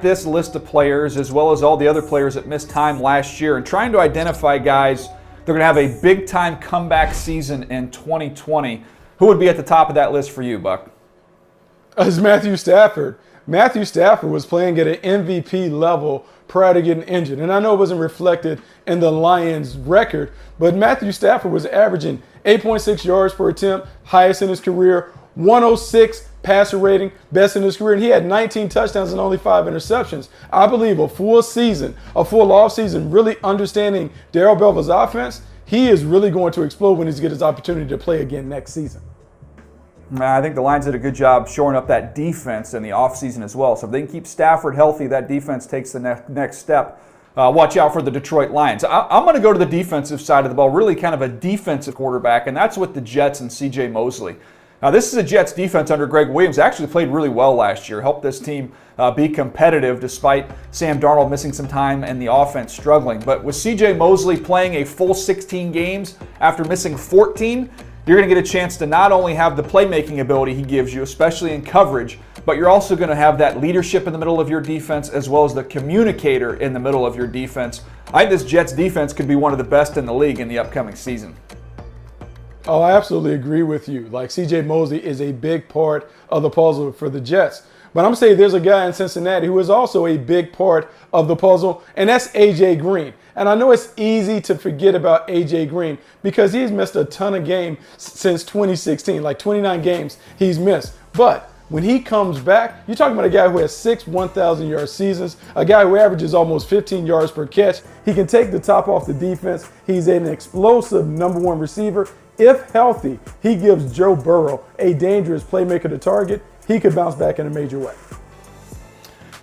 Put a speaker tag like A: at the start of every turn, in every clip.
A: this list of players as well as all the other players that missed time last year and trying to identify guys that are going to have a big-time comeback season in 2020, who would be at the top of that list for you, Buck?
B: It's Matthew Stafford. Matthew Stafford was playing at an MVP level prior to getting injured. And I know it wasn't reflected in the Lions' record, but Matthew Stafford was averaging 8.6 yards per attempt, highest in his career, 106 passer rating, best in his career, and he had 19 touchdowns and only 5 interceptions. I believe a full season, a full offseason, really understanding Darrell Bevell's offense, he is really going to explode when he gets his opportunity to play again next season.
A: I think the Lions did a good job shoring up that defense in the offseason as well. So if they can keep Stafford healthy, that defense takes the next step. Watch out for the Detroit Lions. I'm going to go to the defensive side of the ball, really kind of a defensive quarterback, and that's with the Jets and C.J. Mosley. Now, this is a Jets defense under Greg Williams. Actually played really well last year, helped this team be competitive despite Sam Darnold missing some time and the offense struggling. But with C.J. Mosley playing a full 16 games after missing 14, you're going to get a chance to not only have the playmaking ability he gives you, especially in coverage, but you're also going to have that leadership in the middle of your defense as well as the communicator in the middle of your defense. I think this Jets defense could be one of the best in the league in the upcoming season.
B: Oh, I absolutely agree with you. Like, C.J. Mosley is a big part of the puzzle for the Jets. But I'm saying there's a guy in Cincinnati who is also a big part of the puzzle, and that's A.J. Green. And I know it's easy to forget about A.J. Green because he's missed a ton of games since 2016, like 29 games he's missed. But when he comes back, you're talking about a guy who has 6 1,000-yard seasons, a guy who averages almost 15 yards per catch. He can take the top off the defense. He's an explosive number 1 receiver. If healthy, he gives Joe Burrow a dangerous playmaker to target. He could bounce back in a major way.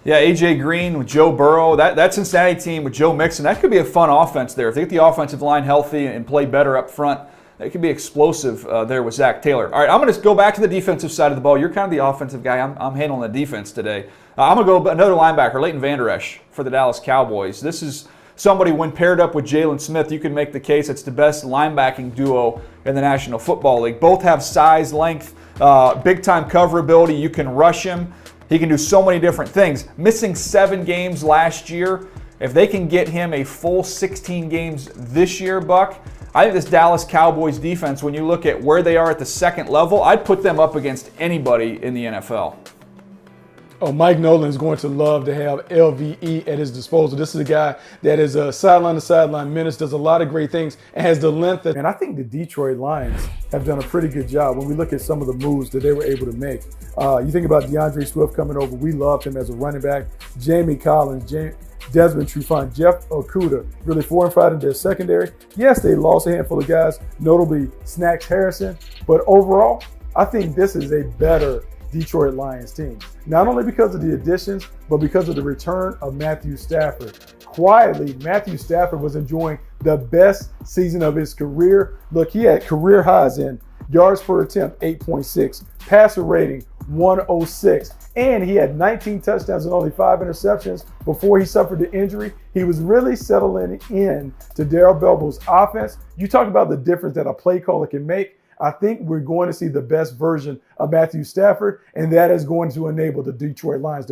A: Yeah, A.J. Green with Joe Burrow, that Cincinnati team with Joe Mixon, that could be a fun offense there. If they get the offensive line healthy and play better up front, it could be explosive there with Zach Taylor. All right, I'm going to go back to the defensive side of the ball. You're kind of the offensive guy. I'm handling the defense today. I'm going to go another linebacker, Leighton Vander Esch for the Dallas Cowboys. This is somebody, when paired up with Jalen Smith, you can make the case it's the best linebacking duo in the National Football League. Both have size, length, big-time cover ability. You can rush him. He can do so many different things. Missing 7 games last year, if they can get him a full 16 games this year, Buck, I think this Dallas Cowboys defense, when you look at where they are at the second level, I'd put them up against anybody in the NFL.
B: Oh, Mike Nolan is going to love to have LVE at his disposal. This is a guy that is a sideline-to-sideline menace, does a lot of great things, and has the length. And I think the Detroit Lions have done a pretty good job when we look at some of the moves that they were able to make. You think about DeAndre Swift coming over. We loved him as a running back. Jamie Collins, Desmond Trufant, Jeff Okudah, really 4 and 5 in their secondary. Yes, they lost a handful of guys, notably Snacks Harrison. But overall, I think this is a better Detroit Lions team. Not only because of the additions, but because of the return of Matthew Stafford. Quietly, Matthew Stafford was enjoying the best season of his career. Look, he had career highs in yards per attempt, 8.6, passer rating, 106, and he had 19 touchdowns and only 5 interceptions before he suffered the injury. He was really settling in to Darrell Bevell's offense. You talk about the difference that a play caller can make. I think we're going to see the best version of Matthew Stafford, and that is going to enable the Detroit Lions to